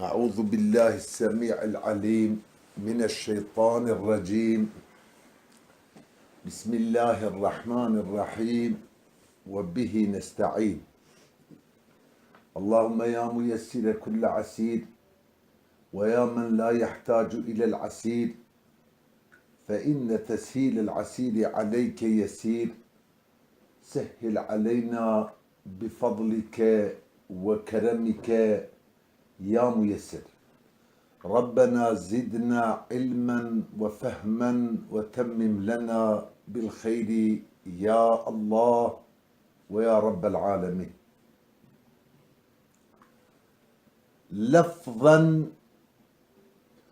أعوذ بالله السميع العليم من الشيطان الرجيم. بسم الله الرحمن الرحيم وبه نستعين. اللهم يا ميسر كل عسير ويا من لا يحتاج إلى العسير فإن تسهيل العسير عليك يسير. سهل علينا بفضلك وكرمك يا ميسر. ربنا زدنا علما وفهما وتمم لنا بالخير يا الله ويا رب العالمين. لفظا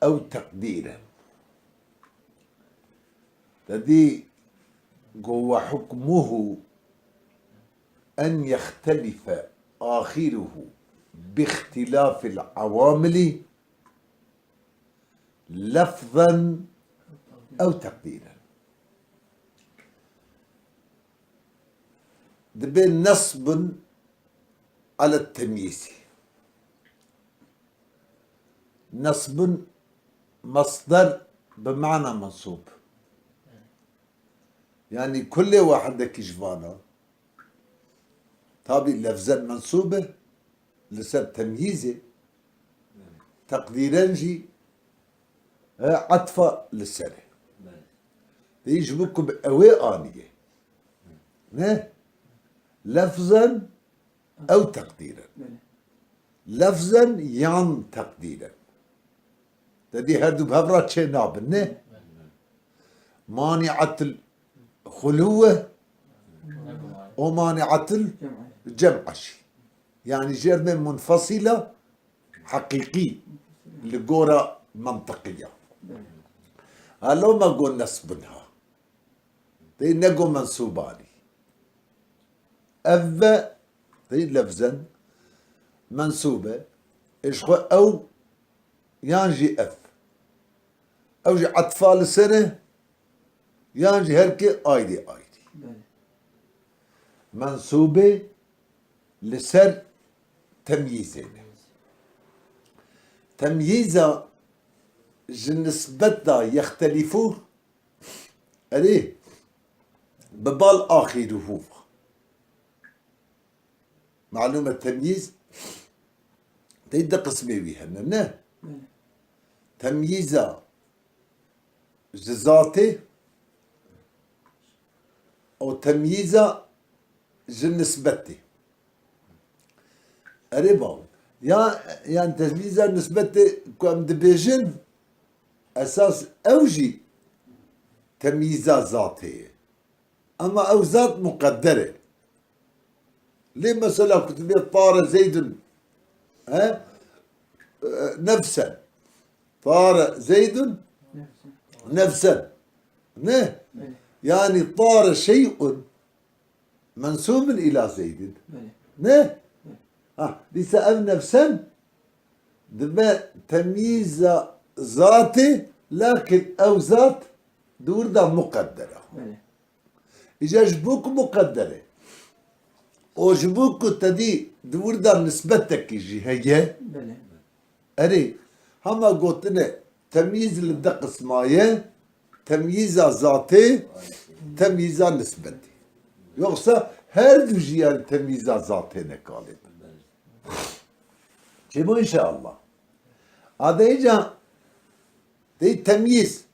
أو تقديرا، الذي هو حكمه أن يختلف آخره باختلاف العوامل لفظا أو تقديرا. دبين نصب على التمييز. نصب مصدر بمعنى منصوب، يعني كل واحد كشفانه طابق لفظا منصوبه لسبب تمييزه، تقديرا جي عطفة للسنة يجبكم بأوي آنية لفظا أو تقديرا. لفظا يعني تقديرا تدي هردو بهبرات شيء نابن مانعة الخلوة ومانعة الجمع شيء، يعني جرمة منفصلة حقيقي لقورة منطقية. هلو ما قول نصبنها تي نقو منصوباني أذا تي لفظا منصوبة إشخو أو يانجي أف أو جي أطفال سنة يانجي هركي آيدي منصوبة لسر تمييزين. تمييزا نسبتها يختلفوا عليه ببال آخره. معلومة تمييز تيدا قسمي بيها تمييزا ذاتي أو تمييزا نسبتي قريبا يعني تمييزا نسبتي كم دبيجن أساس أوجي تمييزات ذاتية، أما أو ذات مقدرة. ليه مثلا كتب طار زيد نفسا، طار زيد نفسا يعني طار شيء منسوب إلى زيد ليس أم نفسا دبا تمييز ذاتي، لكن أو ذات دوردا مقدرة. إجا جبوك مقدرة وجبوك تدي دوردا نسبتك يجي هي أري هما قلتنا تمييز للدق اسماية تمييز ذاتي تمييز نسبتي يقصى هردو جيان تمييز ذاتي نقالب شبو إن شاء الله. هذا إجا دي تمييز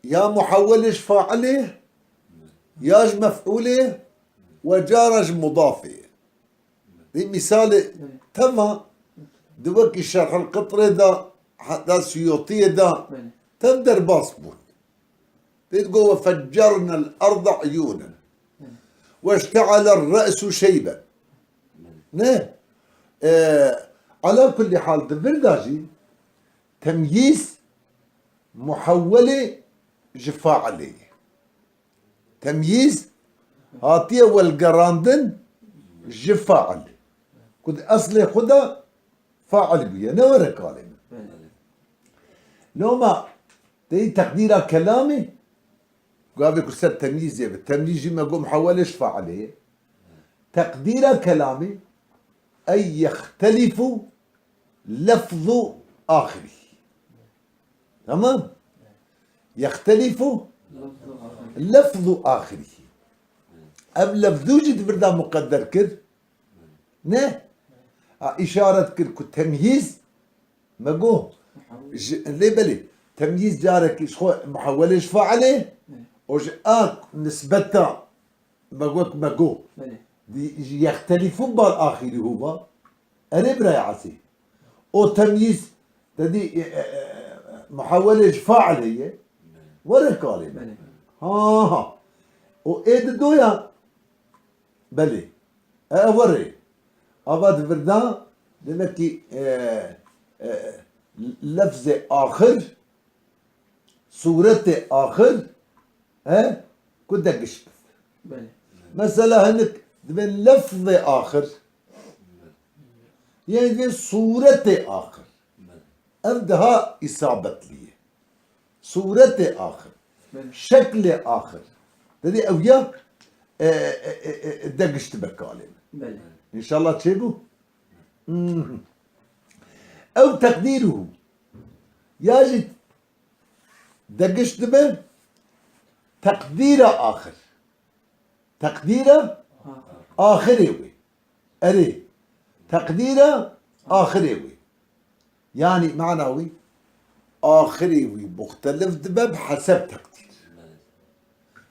يا محولش فاعله ياج مفعوله وجارج مضافه. دي مثال تما دوكي شرح القطرة دا حتى السيوطية دا تقدر باصبون تقول وفجرنا الأرض عيونا واشتعل الرأس شيبا. على كل حال دبرداجي تمييز محولة جفا عليه تمييز هاتيه والقراندن جفا عليه كد أصلي خدا فاعل بيه نورك كلمة لو ما تي تقدير كلامي قابل كسر تمييز بالتمييز ما قوم محولة جفا عليه تقدير كلامي أي يختلف لفظ آخره. تمام؟ يختلف لفظ آخره. أم لفظو جد بردا مقدر كر نه إشارة كر كتمييز مقو ليه بلي تمييز جارك إشخو محولش فعله وج نسبتا مقو يختلف بالآخر هو أريب رايعسي أو تمييز تدي محولش فعله ورا كلمة ها وإيد دويا بلي وري أبد فردا لنكي لفظ آخر صورة آخر كده قشت مثلا هنك من لفظ آخر يعني من صورة آخر أبدها إصابة لي صورة آخر شكل آخر تدي أويا دقشت بكالم إن شاء الله تشيبو أو تقديره يجد دقشت به تقدير آخر تقدير آخروي أري تقدير آخروي يعني معنوي آخروي مختلف دبه بحسب تقدير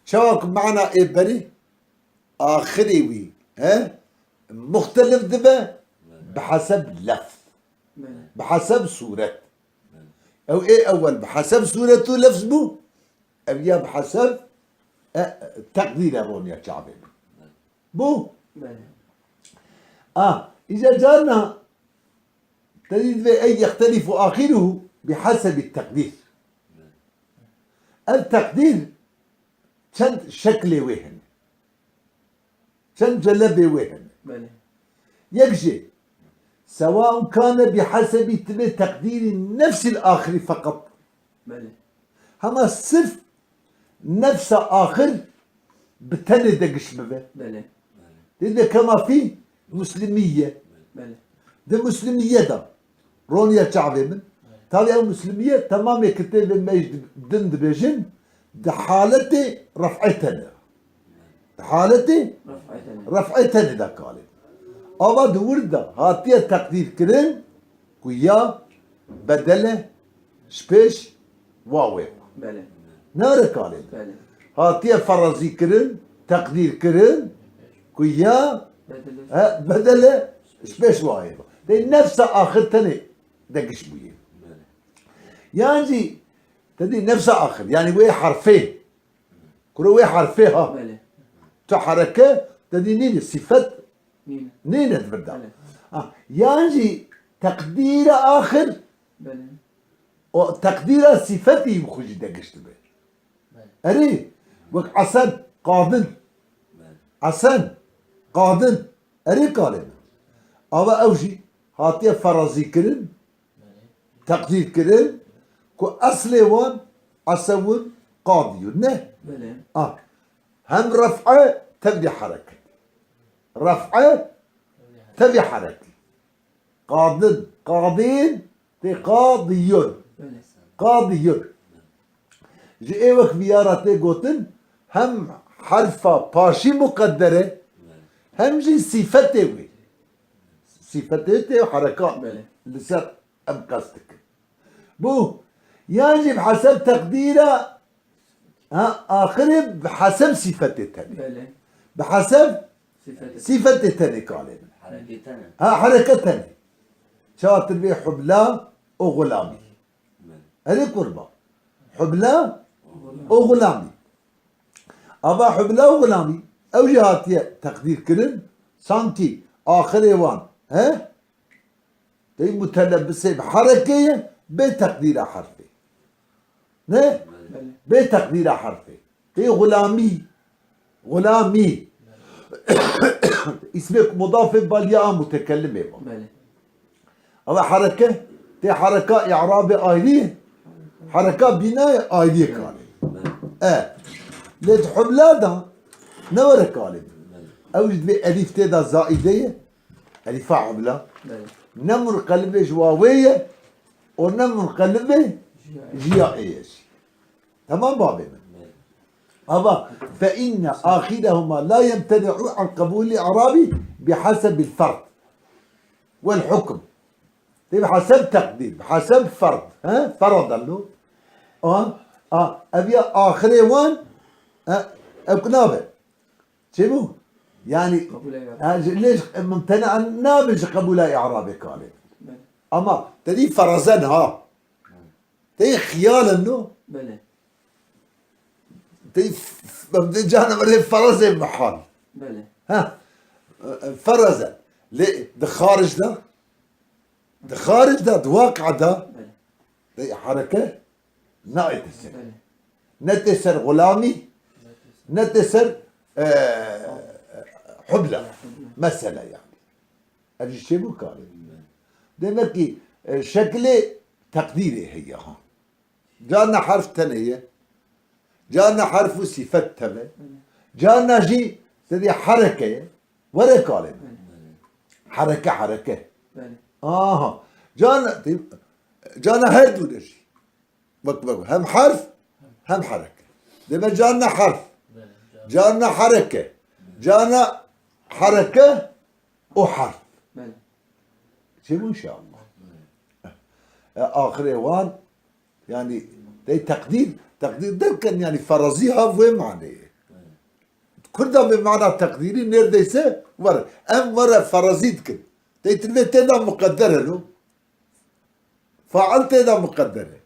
شوك معنى إيه بري آخروي مختلف دبه بحسب لفظ بحسب صورة أو إيه أول بحسب صورته لفظه أو يا بحسب تقدير رونيا شعبي بو إذا جانا تجد أي يختلف آخره بحسب التقدير التقدير شن شكل وهن شن جلب وهن يكجي سواء كان بحسب تقدير نفس الآخر فقط هما صرف نفس آخر بتني دقش ببه لأن كما في مسلمية ده مسلمية ده رونيا شعبي من تالي أو مسلمية تمام كتاب ما يجد دند بيجن ده حالتي رفعتنا حالتي رفعتنا ده قالب أبد ورده هاتيه تقدير كرن كويا بدله شبيش واوي نار قالب هاتيه فرضي كرن تقدير كرن كويا بدله شبيش واوي ده نفس آخر تاني دقش بيه يعني تدي نفس آخر يعني وين حرفين كل وين حرفين ها تحركه تدي نين صفات نين تبدا يعني تقدير آخر وتقدير صفتي بخوجي دقشت به أري وك عسن قادن عسن قادن أري قالب أبا أوجي هاتيه فرضي كرن تقدير كرن كو أصلي وان عسون قاضي نه هم رفعه تبدي حركة رفعه تبدي حركة قاضن قاضين تي قاضيون قاضيون جي وقت بياراتي قوتن هم حرفة باشي مقدرة هم جي صفته وي صفته وحركات لسر أم قصدك بو يجب حسب تقديره آخر بحسب صفته تاني بحسب صفته تاني قالب حركة تاني شاطر بيه حبلا وغلامي هذه قربة حبلا وغلامي أبا حبلا وغلامي أو جهاتي تقدير كرن سانتي آخر وان تي متلبسة بحركة بتقدير حرفي نه بتقدير حرفي تي غلامي غلامي اسمك مضاف بالياء متكلمة هذا حركة تي حركة إعراب آيلية حركة بناء آيلية كانت ليت حبلادا نور كانت أوجد بألف تدا زائدية ألف عبلة نمر قلب جواوية ونم منقلبه جيائي. تمام بابي أبا فإن آخرهما لا يمتنع عن قبول الإعرابي بحسب الفرد والحكم. بحسب تقدير بحسب فرد فرض له أبي آخره وان أقنابه شنو يعني ليش ممتنع نابج قبول إعرابي قال أما تدي فرزنها تدي خيال إنه تدي جانا مرة فرز محال فرز ده خارج ده خارج ده واقع ده حركة ناتسر نتسر غلامي نتسر حبلة مثلا يعني هذا الشيء مو كامل دمكي شكله تقديري هي ها جانا حرف تنية جانا حرف صفة تبع جانا جي تدي حركة ولا كلمة حركة جانا هردو دشي بك هم حرف هم حركة لما جانا حرف جانا حركة جانا حركة وحرف شنو إن شاء الله آخر إيوان يعني ده تقدير ده كان يعني فرضيها وين معناه كل ده بمعنى تقديري نرديسه ورا ورا فرضيت كده تيتلفت ده مقدرة له فعلت ده مقدرة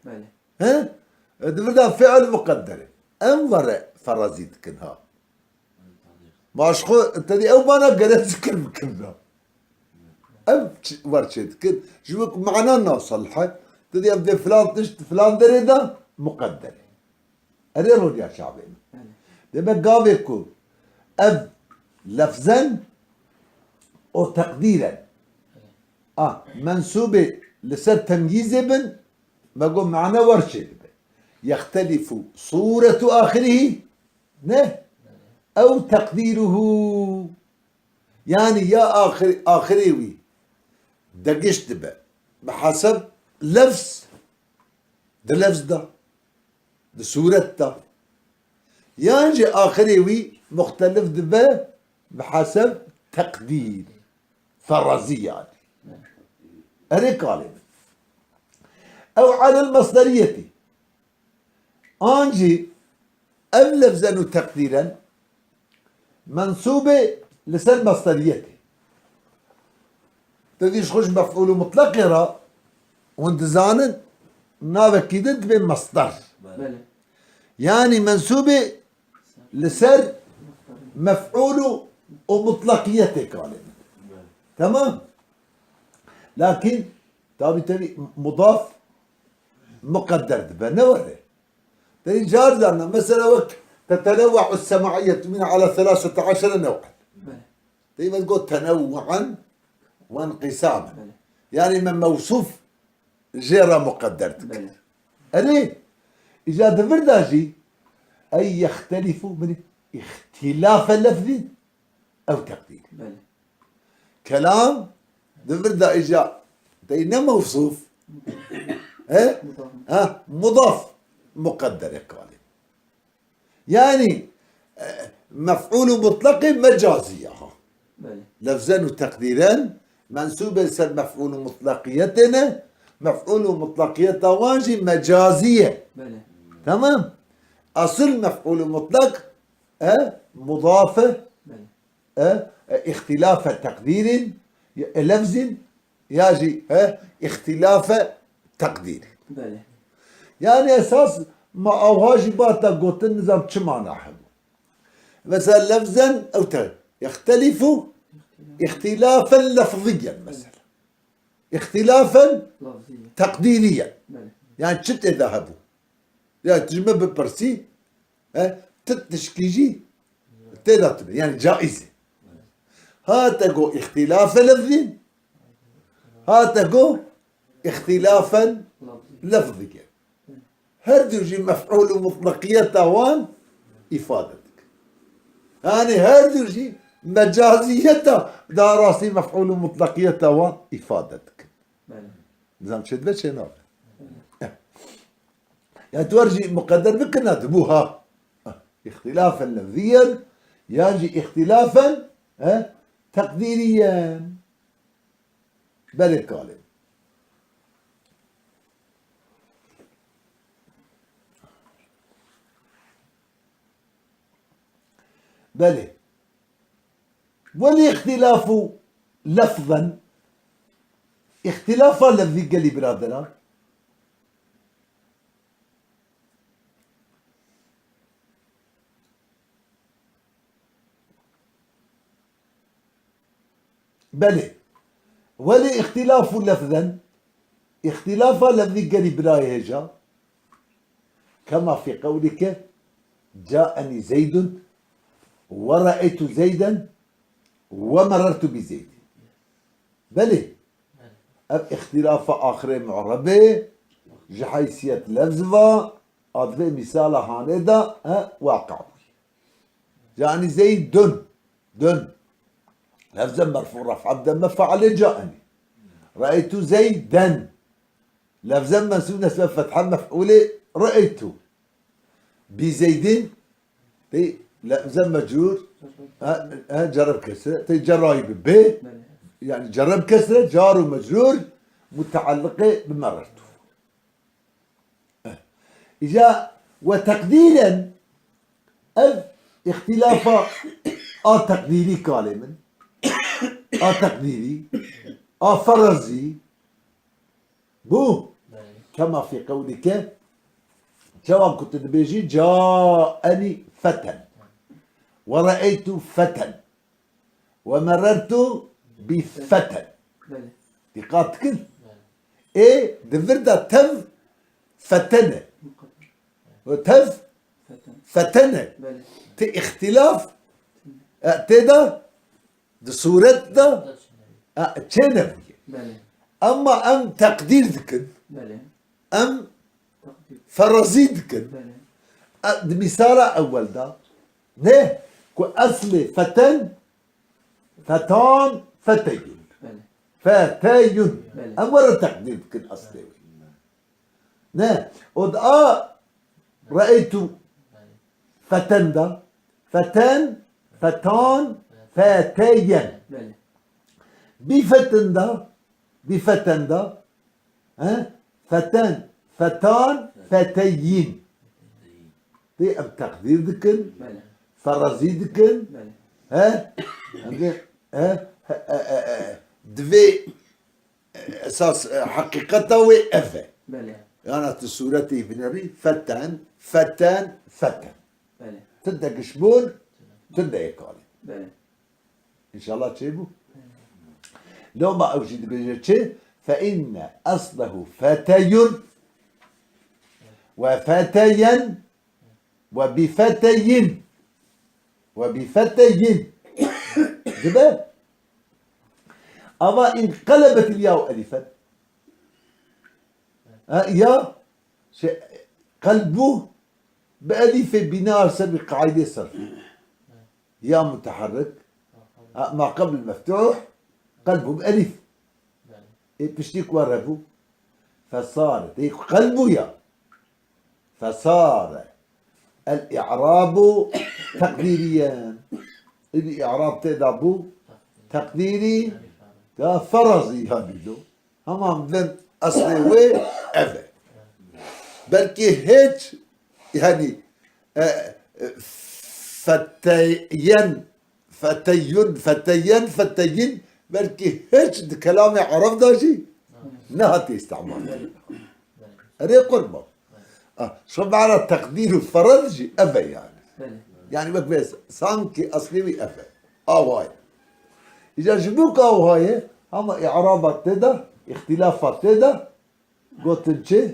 ده فعل مقدرة ورا فرضيت كده ماشخو انت دي او ما انا قريت كلمة ورشد كده شوفك معنا نوصل حد تدي ابدا فلان تشت فلان دري ده مقدرة هذا رود يا شعبي لما قام يكون لفظا او تقديرا منسوبة لسر تمييز ابن بقول معنا ورشد يختلف صورة آخره أو تقديره يعني يا آخريوي دقشت بقى بحسب لفظ ده لفظ ده صورة ده يعني آخريوي مختلف ده بحسب تقدير فرضي يعني أريكالي أو على المصدرية أنجي أم لفظا تقديرا منسوبة لسر مصدرية تديش خش مفعول مطلق يرى وانت زانن نابك كيدت بمصدر يعني منسوبة لسر مفعول ومطلقيته قال تمام لكن تابي مضاف مقدر بنوره تري جاردنا مثلا وقت تتنوع السماعية من على 13 نوعا دايما تقول تنوعا وانقساما يعني من موصوف غير مقدر أني إذا دفرداجي أي يختلف من اختلاف اللفظ أو تقدير كلام دفردا إجا دينا موصوف مضاف مقدر يقال يعني مفعول مطلق مجازي لفظا وتقديرا منسوب لسر مفعول مطلقيتنا مفعول مطلقية واجي مجازية تمام أصل مفعول مطلق مضافة اختلاف تقدير لفظ يجي اختلاف تقدير يعني أساس ما واجبات قلت النظام كما نحب مثلا لفظا أو يختلف اختلافا لفظيا مثلا اختلافا تقديريا يعني شت ذهبوا يعني تجمع ببرسي تتشكيجي تلاتة يعني جائزة هاتقو اختلاف لفظ هاتقو اختلافا لفظيا هردوجي مفعول مطلقية توان إفادتك يعني هردوجي مجازية داراسي مفعول مطلقية توان إفادتك نظام شد بس هنا يعني تورجي مقدر بكنا تبوها اختلافا لفظيا يجي اختلافا تقديريا بل الكلام بل والاختلاف لفظا اختلافا لفظي قال لي برادران بلى ولا اختلاف لفظا اختلاف لفظي قال لي برايجا كما في قولك جاءني زيد ورأيت زيدا ومررت بزيد بلى اختلاف آخر معربة جحيثية لفظة أضفي مثال هاندا واقع يعني زيد دن لفظا مرفوع رفع عبدا فعل جاءني رأيت زيدا لفظا منسوب نسبة فتحا مفعولة رأيت بزيد لفظا مجرور جرب كسرة جرايب ب يعني جرب كسرة جار ومجرور متعلقة بمررت إجا وتقديرا اختلاف تقديري كالما تقديري فرزي بو كما في قولك جواب كنت بيجي جاءني فتى ورأيت فتى ومررت بفتى دقات كل ايه دفردا تف فتنة وتف فتنة اختلاف تدا صورة دا تشنف اما ام تقدير ذكر ام فرزي ذكر مثال اول دا نه كو اصل فتن فتان فتيون فتيون امر تقدير ذكر اصلي نه ود رأيت فتن دا فتن فتان فتيا بفتن دا فتن فتان فتيين دي اب تقدير ذكر فرزي ذكر دفي اساس حقيقته وافه يعني صورتي بنبي فتن تبدا قشبون تبدا يكالي ان شاء الله تشيبو لو ما اوجد بجتشي فان اصله فتي وفتيا وبفتي جبال اما انقلبت الياء الفا يا قلبه بألف بناء سبب قاعدة صرف يا متحرك ما قبل المفتوح قلبه بألف بشتيك ورفو فصار قلبه يا فصار الإعراب تقديريا الإعراب تدابو تقديري فرضي هذا هم ذن أصلي وأبا بلكي هيك يعني فتيين بلكي هيك كلامي عرف داشي نهتي استعمال هذه قربة شو معنى التقدير الفرض أبا يعني بس سانكي أصلي أبا هاي إذا جبوك هاي هم إعرابات تدا اختلافات تدا قلت انشي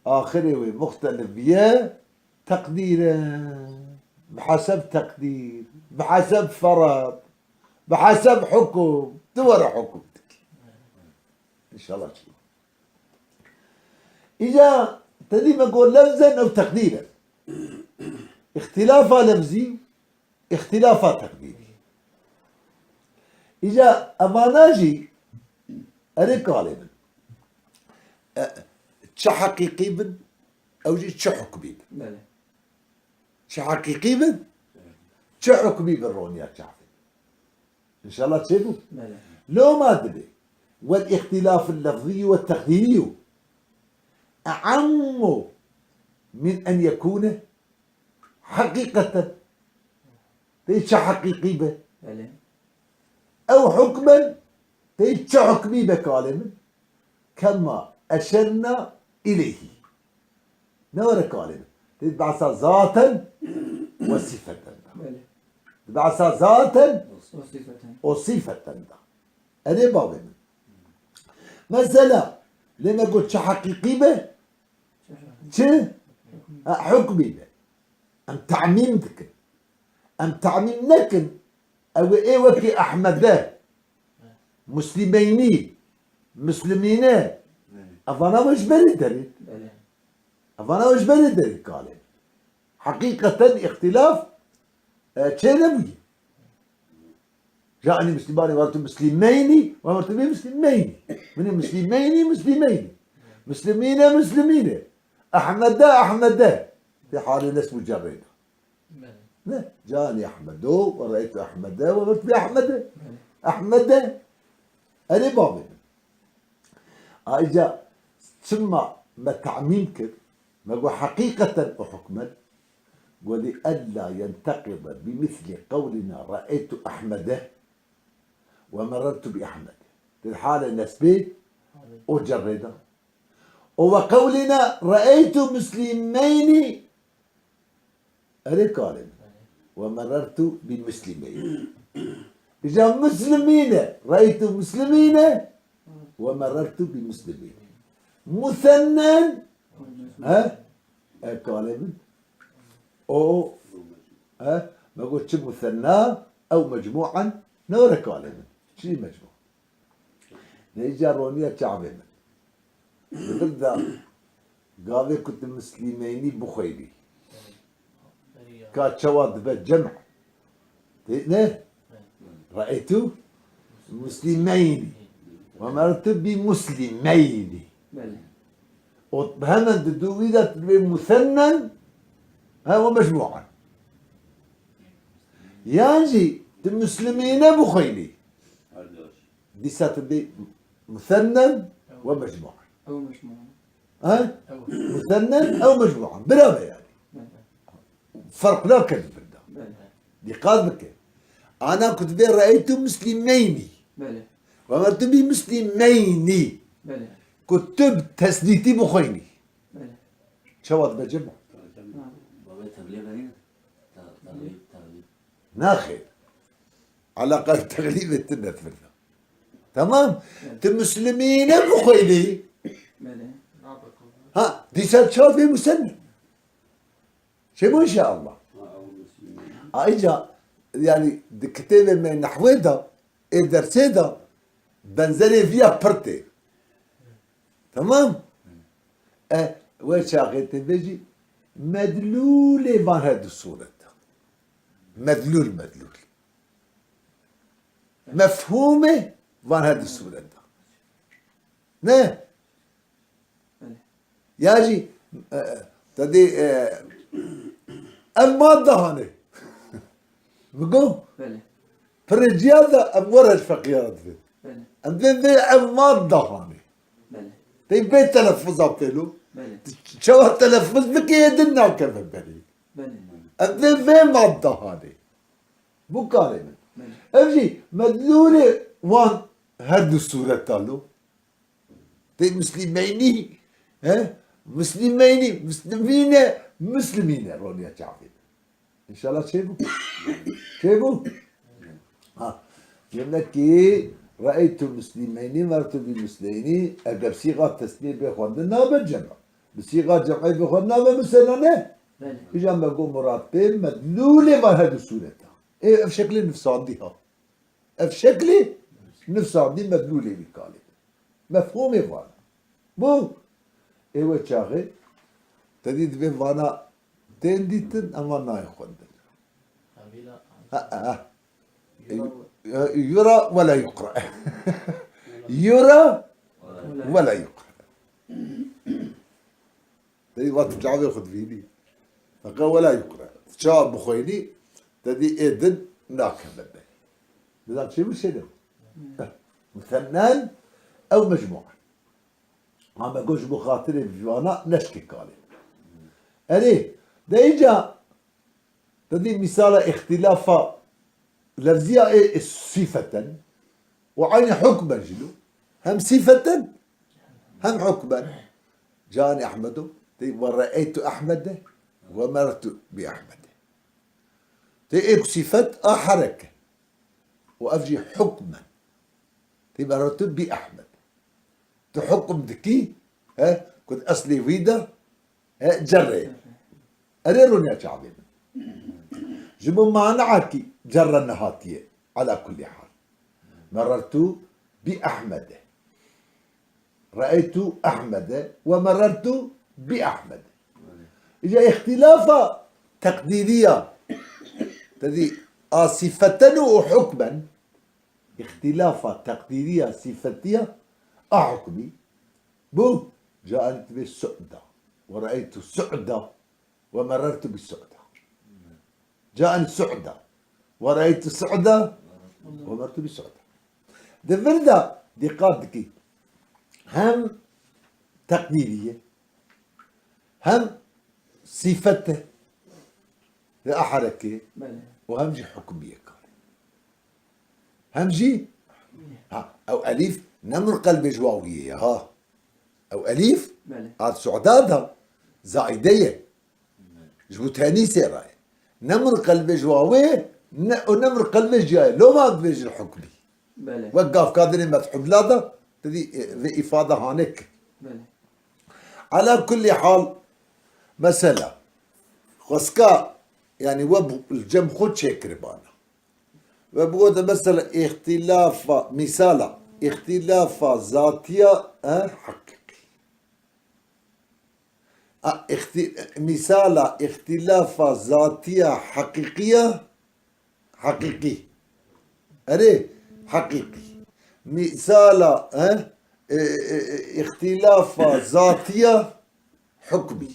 آخره مختلف بيه تقديرا بحسب تقدير بحسب فرض بحسب حكم تورى حكمتك إن شاء الله تشوف إذا تدي ما نقول لفظا أو تقديرا اختلاف لفظي اختلاف تقديري إذا أماناجي أريك غالبا تشحقيقي بن او جي تش حكمي بله تش حقيقي بن تش حكمي بالرونيا تعرف ان شاء الله تشوفوا بله لو ما ادري والاختلاف اللفظي والتقديري اعم من ان يكون حقيقة تيش حقيقي به بله او حكما تيش حكمي بكالما كما اشرنا اليه نور كالما تتبعث ذاتا وصفة بله تتبعث ذاتا وصفة وصفة أنا بابا مثلا لما قلت حقيقي به حكمي به أم تعميم ذكر أم تعميم نكن أو إيه وكي أحمد مسلميني مسلمين أفانا مش بردري بله أفانا مش بردري قال حقيقة اختلاف نبوي جاءني مسلمان وقلت مسلمين وقلت مسلمين من مسلمين مسلمين أحمد في حال ناس مجرد لا جاني أحمد ورأيت أحمد وقلت بأحمد أحمد أنا بابي أجا ثم ما تعميم كده ما هو حقيقة وحكما ولئلا ينتقض بمثل قولنا رأيت أحمد ومررت بأحمد في الحالة النسبية أجرده وقولنا رأيت مسلمين ركال ومررت بمسلمين إذا مسلمين رأيت مسلمين ومررت بمسلمين مثنى كالما أو ما قلتش مثنى أو مجموعا نور كالما شيء مجموع نيجي رونية تعبنا ببدأ قال كنت مسلميني بخيري كانت شواذ بالجمع رأيت مسلمين ومررت بمسلمين بله وبهنا تدويدة مثنى هو مجموعا يجي المسلمين بخيلي دي ستبي مثنى ومجموعا أو مجموعة مثنى او مجموعا برافو يعني بله فرق لا كذب بله دي قلبك انا كنت بين رايت مسلمين بله ومرت بمسلمين بله كتب تسديتي بخيني بله شواذ بجمع نعم بابا تغليب هنا تغليب ناخذ على الاقل تغليب التنة تمام المسلمين بخيلي بله ها دي شاف في مسنن شبه ان شاء الله اجا يعني كتابة من نحويدا درسيدا بنزلي فيها برتي تمام وش اخذت بيجي مدلولة من هذه الصورة مدلول مفهومة من هذه الصورة نه بله ياجي تدي المادة هاني بقول بله فرجيادة أمورج فقيرات في بله عندنا ذي المادة هاني بله تي بيت تلفظها بيلو بله شو التلفظ بك يدنا كيف بري بله عندنا ذي مادة هاني مو كلمة بله أجي مدلولة وان هدو الصورة تالو تي مسلميني مسلمين رونيا تعرفين ان شاء الله شيبو ها يقول كي رايت مسلمين مرت بمسلمين اجر صيغه تسميه بخوندنا بالجمع بصيغه جمع بخوندنا بمسننه بله اجا ما قوم مراد بين مدلوله ما هذه الصوره ايه في شكل نفس عندها في شكل نفس عندي مدلوله بكالي مفهوم فوالا بو ايوه تشاغي تديد بين فانا تنديتن اما ناي خوندن يرى ولا يقرأ يرى ولا يقرأ تدي وقت جعبي ياخذ فيني فقال ولا يقرأ شاب بخويني تدي إذن ناكم ببه لذلك شو شنو مثنان أو مجموعة ما بقولش بخاطري بجوانا نشكي قالي أليه ده إجا تدي مثال اختلاف لفظية صفة وعين حكما جلو هم صفة هم حكما جاني أحمد ورأيت أحمد ومرت بأحمد تيك صفة حركة وأفجي حكما مرت بأحمد تحكم ذكي ها كنت أصلي فيدا جري أريرون يا شعبي جمو معنا عاكي جر النهاتية على كل حال مررت بأحمد رأيت أحمد ومررت بأحمد إجا اختلاف تقديرية تدي صفة وحكما اختلاف تقديرية صفتية أحكمي بو جاءت بالسعدة ورأيت السعدة ومررت بالسعدة جاءني السعدة ورأيت السعدة ومررت بالسعدة دفردا دي قادكي هم تقديرية هم صفته لا حركة بله وهم جي حكمية هم جي ها أو أليف نمر قلب جواوية ها أو أليف بله هذا سعدادها زائدية جبوتاني سيراي نمر قلب جواوية ونمر قلب جاي لو ما بيجي الحكمي بله وقف قادرين مدح بلاده تدي في إفادة هانك بله على كل حال مسألة خسكا يعني وب الجم خد شكر بانا وبقول مثلا اختلاف مثالا اختلاف ذاتية حقيقي مثالا اختلاف ذاتية حقيقية حقيقي أري حقيقي مثالا اختلاف ذاتية حكمي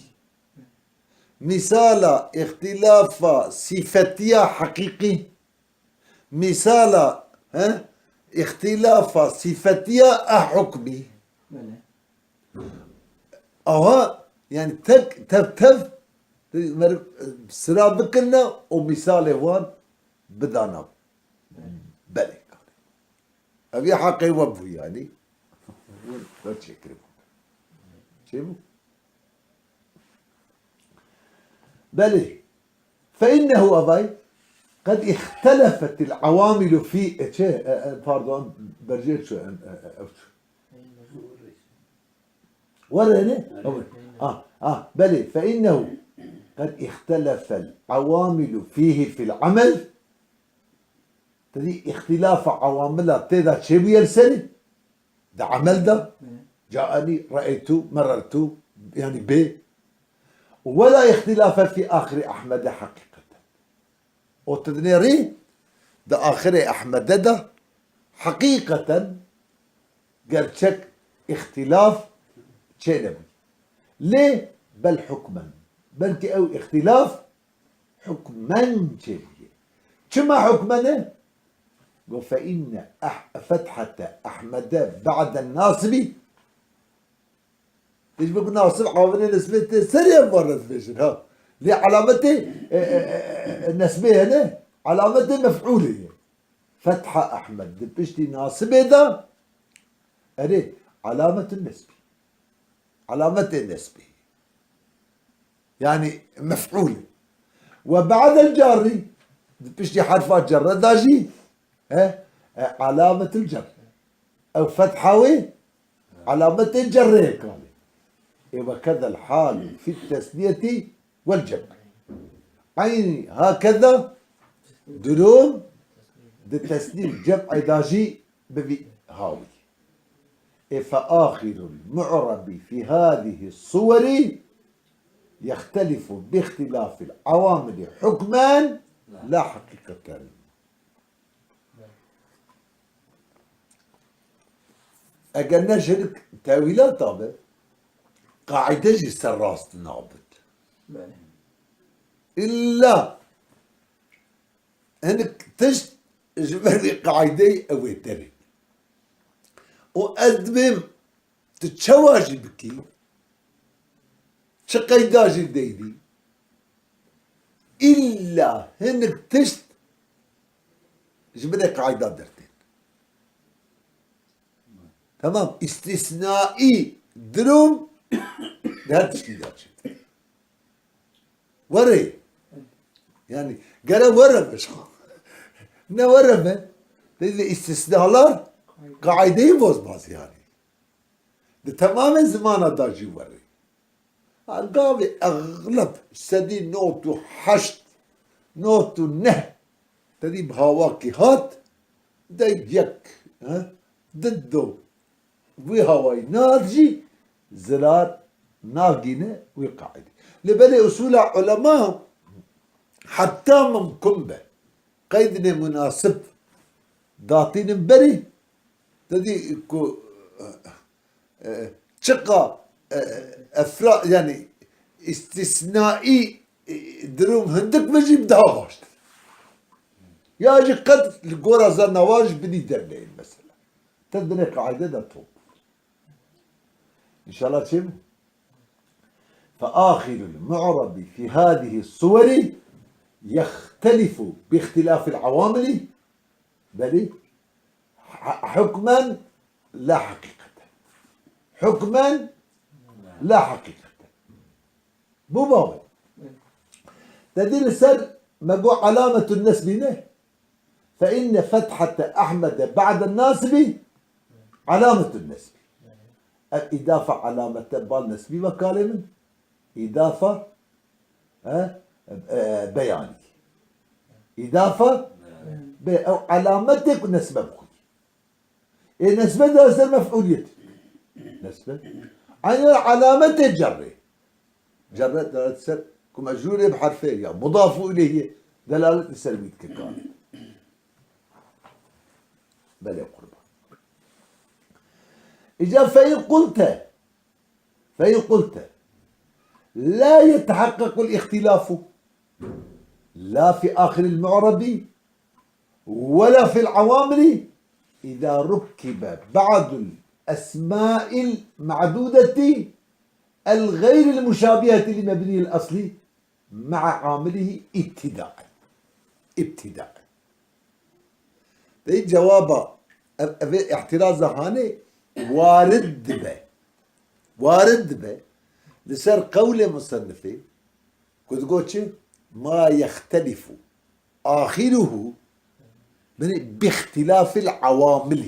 مثال اختلاف صفتية حقيقي مثال اختلاف صفتية حكمي بله أها يعني تف سرابكنا ومثال وان بدانا بلي أبي حقي وبو يعني لا تشكروا شيبو بلي فإنه أبي قد اختلفت العوامل في باردون برجيت شو ورني بلي فإنه قد اختلف العوامل فيه في العمل تدي اختلاف عواملها تدا شبي يرسل ده عمل ده جاءني رأيته مررت يعني ب ولا اختلاف في آخر أحمد حقيقة وتدنيري ده آخر أحمد ده حقيقة قال شك اختلاف شنبي ليه بل حكما بل أو اختلاف حكما شنبي شما حكما فإن فتحة أحمد بعد الناصب ايش بقول ناصب عاملين نسبة سريع مرة فيشن ها ليه علامته النسبة هنا علامته مفعولة فتحة أحمد بشتي ناصب ده أري علامة النسبة علامة النسبة يعني مفعولة وبعد الجاري بشتي حرفات جر داجي علامة الجر أو فتحة علامة الجر هيك وكذا الحال في التسنية والجمع عيني هكذا دلوم التسنية الجمع داجي ببي هاوي فآخر المعرب في هذه الصور يختلف باختلاف العوامل حكما لا حقيقة أجلنا شرك تاويلات طابع قاعدة جسر راس نابد بله إلا انك تشت جبري قاعدة او تري وأدمم تتشواجي بكي شقيداجي ديدي إلا هنك تشت جبري قاعدة درتين تمام استثنائي دروم ده تشكيداجي وري يعني قال ورم مش نورم تدري استثناء قاعدة يبوز باز يعني ده تمام زمان داجي وري قابي اغلب سدي نوتو حشت نوتو نه تدي بهواكي هات دا يك ها ضده وهواي نارجي زرار ناقينه وقاعد لبني اصول علماء حتى من كمبه قيدنا مناسب داطين بري تدي كو شقة افراد يعني استثنائي دروم هندك بجيب دهاش ياجي قد القرى زنواج بدي درلين مثلا تدري قاعدة ده طوب ان شاء الله تشم فآخر المعرب في هذه الصور يختلف باختلاف العوامل بل حكما لا حقيقة حكما لا حقيقة مو باوي تدير السر مقو علامة النسب هنا فإن فتحة أحمد بعد الناسب علامة النسب الإضافة علامة بالنسب وكالما إضافة بياني إضافة أو علامتك نسبة بخي إيه نسبة ده سر مفعولية نسبة عن علامة جري جرة دلالة سر كمجرورة بحرفين يعني مضاف إليه دلالة السلمية ككانت بل قربا إجا فإن قلت لا يتحقق الاختلاف لا في آخر المعرب ولا في العوامل إذا ركب بعض الأسماء المعدودة الغير المشابهة لمبني الأصل مع عامله ابتداء ده جواب احتراز هاني وارد به لسر قول مصنفه كنت قلت ما يختلف آخره باختلاف العوامل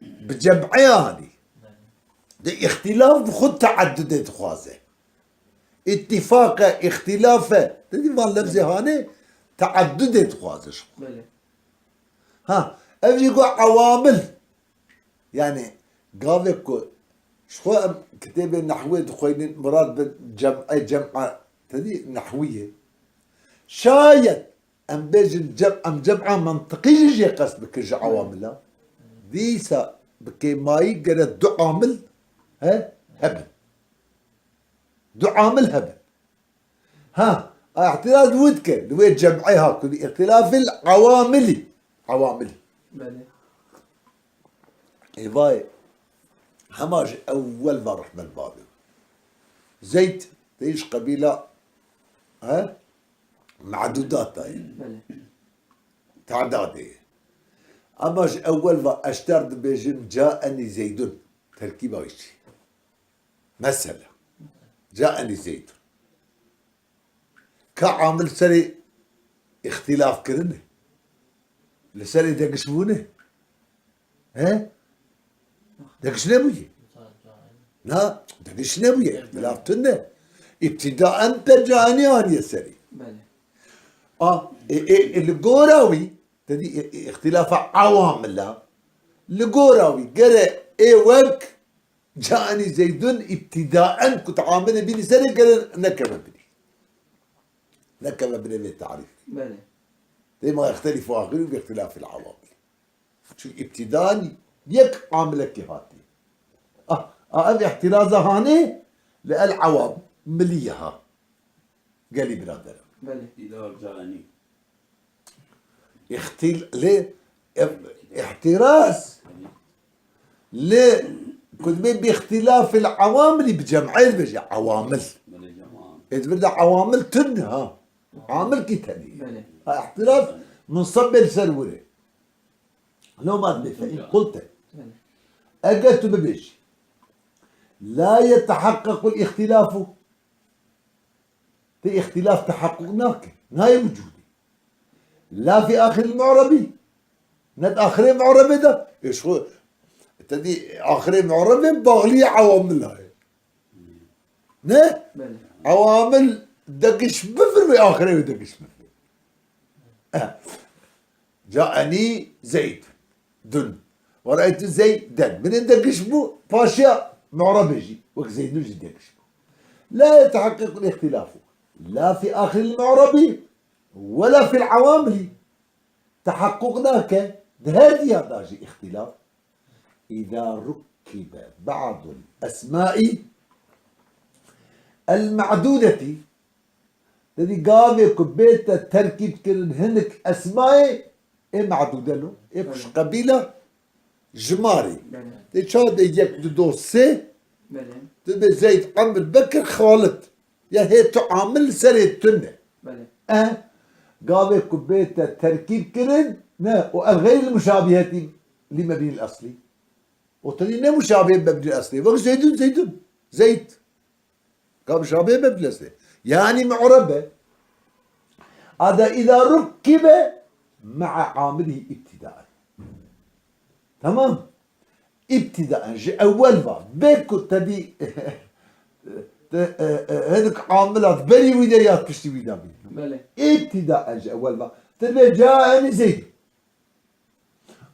بجمعياني ده اختلاف بخد تعدد خوازه اتفاق اختلافه تدي ما لفظي هاني تعدد خوازه شو بله ها اجي يقول عوامل يعني قالك شو كتاب النحوية دخوين مراد بالجمع تدي نحوية شايد ام بيجي جمعة منطقية يجي قصد بك عوامل ديسا بكي ماي قالت دو عامل هبل ها اعتراض ودك لويت جمعيها كل اختلاف العوامل بله إيفاي هماج أول ما رحنا البابي زيت تعيش قبيلة معدودات بله تعدادية أماج أول ما أشترد بيجن جاءني زيد تركيبة ويشي مثلا جاءني زيد كعامل سري اختلاف كرنه لسري دقشبونه دقش نبوية لا دقش نبوية اختلاف تنه ابتداء أنت جانيان يا سري بله القوراوي تدي اختلاف عوامل لا القوراوي قال ايه وك جاءني زيد ابتداء كنت عامل بني سري قال نكمل بني بالتعريف بله لما يختلف آخره باختلاف العوامل شو ابتداني يك عاملك هاتي هذه احترازة هاني للعوام مليها قال لي برادر بله إذا رجعني ليه احتراز ليه كنت باختلاف العوامل بجمعين بيجي عوامل من الجماعة إذا بدها عوامل تنها عامل كتاني بله احتراز من صب السرورة لو ما أدري فإن قلت بله أجت ببيجي لا يتحقق الاختلاف في اختلاف تحققناك هاي وجودي لا في آخر المعربي ند آخر المعربي ده إيش هو تدي آخر المعربي باغلي عوامل هاي نه بله عوامل دقش بفر بآخره ودقش بفر جاءني زيد دن ورأيت زيدا من دقش بو باشا معربي وك زيد نجي دقش بو لا يتحقق الاختلاف لا في آخر المعربي ولا في العوامل تحققناك هذه هذا اختلاف إذا ركب بعض الأسماء المعدودة الذي قام كبيت تركيب كل هنك أسماء إيه معدودة له إيه مش قبيلة جماري بله تشاد يجيك دوسي بله تبي زيد عمرو بكر خالد يا هي تعامل سريت تنه بله قام كبيت تركيب كلن نا وغير المشابهات لمبني الأصلي وتنين مشابه مبني الأصلي وقت زيد قام مشابه مبني الأصلي يعني معربة هذا إذا ركب مع عامله ابتداء تمام ابتداء أول ما بيكو تبي هنك عاملات بري وديات كشتي ويدامي بله ابتداء أول ما تبي جاءني زيد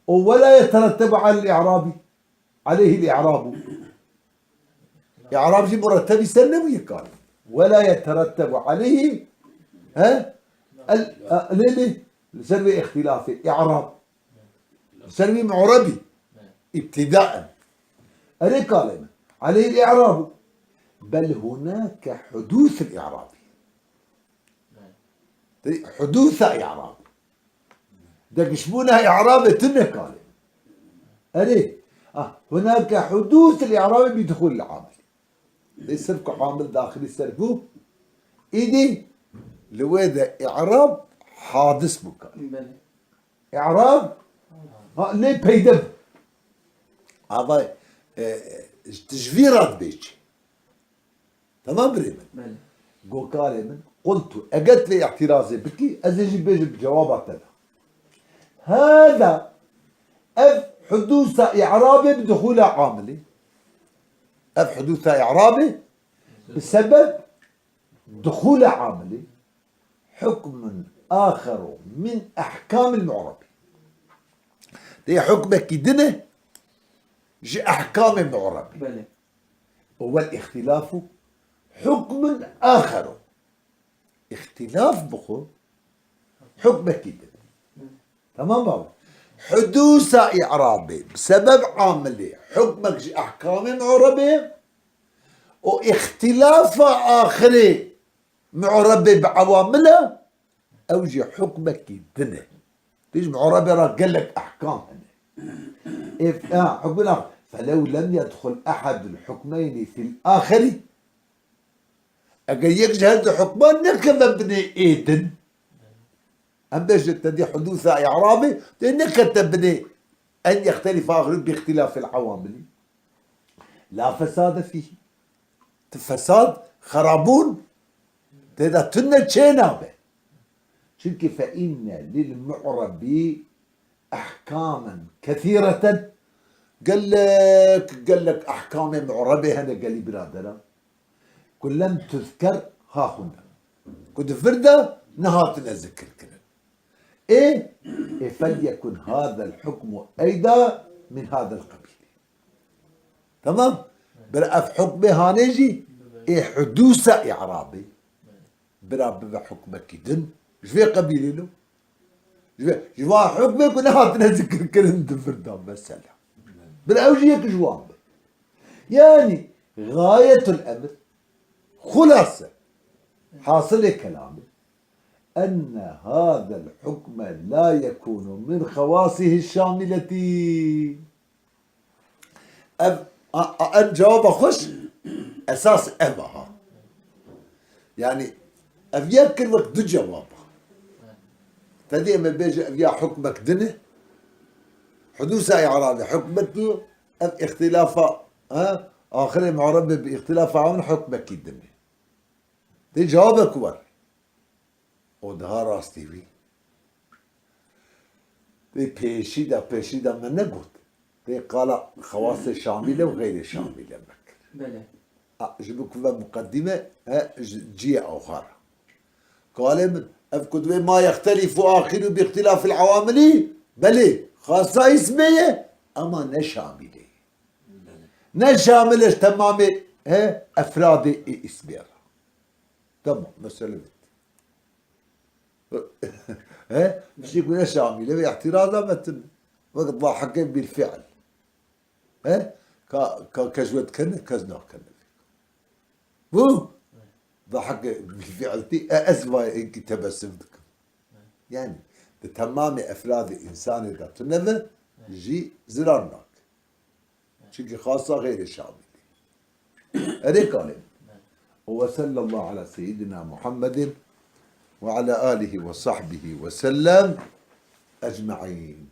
ولا يترتب على الإعرابي عليه الإعراب إعراب شيء مرتب يسلم قال ولا يترتب عليه ليه سلبي اختلافي إعراب سلبي معربي ابتداء ألي قال عليه الإعراب بل هناك حدوث الإعراب حدوث إعراب دك شبونها إعراب تنه قال ألي هناك حدوث الإعراب بدخول العامل ليس عامل داخلي سلبوه إيدي لوذا إعراب حادث بكال بله إعراب ليه بيدب هذا تجفيرات بيجي تمام بريمن بله قو كالمن قلت أجت لي اعتراضي بكي أزيجي بيجي بجوابات لنا هذا حدوث إعرابي بدخول عاملي حدوث إعرابي بسبب دخول عاملي حكم آخر من أحكام المعربي دي حكم كدنه جي أحكام المعربي بله هو الاختلاف حكم آخر اختلاف بخو حكم كدنه تمام بابا حدوث إعرابي بسبب عاملي حكمك جي أحكام المعربي واختلاف آخر معربي بعوامله أو جي حكمك كدنه تيجي معربي راه قال لك أحكام حكم الآخر فلو لم يدخل أحد الحكمين في الآخر أقل يجهد حكمان نكب بني إيدن أم باش تدي حدوث إعرابي لأنك تبني أن يختلف آخر باختلاف العوامل لا فساد فيه فساد خرابون تدا تنة شينابه شنك فإن للمعرب أحكاما كثيرة قال لك أحكام معربة هنا قال لي برادرة كل لم تذكر ها هنا كنت فردة نهاتنا ذكر كنا إيه فليكن هذا الحكم أيضا من هذا القبيل تمام برا في حكم هانيجي إيه حدوث إعرابي برا بحكم كدن ايش في قبيلة له جوا حكمك ونهاتنا ذكر كنا فردة بس بالأوجية كجوان يعني غاية الأمر خلاصة حاصل كلامي أن هذا الحكم لا يكون من خواصه الشاملة. الجواب خش أساس أبها يعني أبيا كل وقت دو جواب فديما بيجي أبيا حكمك دنه حدوث إعرابي حكمك دو اختلاف آخر معرب باختلاف عون حكمك دنه دي جوابك ور ودها راستي بي دي بيشيدا من نقول دي قال خواص شاملة وغير شاملة بك بله جبك مقدمة جي أخرى قال من أفكد ما يختلف آخر باختلاف العوامل بلي خاصة اسمية أما نشاملة نشاملة تمام أفراد اسمية تمام مسألة مش يقول نشاملة اعتراضا مثل وقت ضاحكين بالفعل كجوة كنه كزنوع كنه مو ضحك بالفعل تي أسوأ إنك تبسمتكم يعني تمام أفراد الإنسان إذا تنذر يجي زرارناك شيء خاصة غير الشامل هذه قال وصلى الله على سيدنا محمد وعلى آله وصحبه وسلم أجمعين.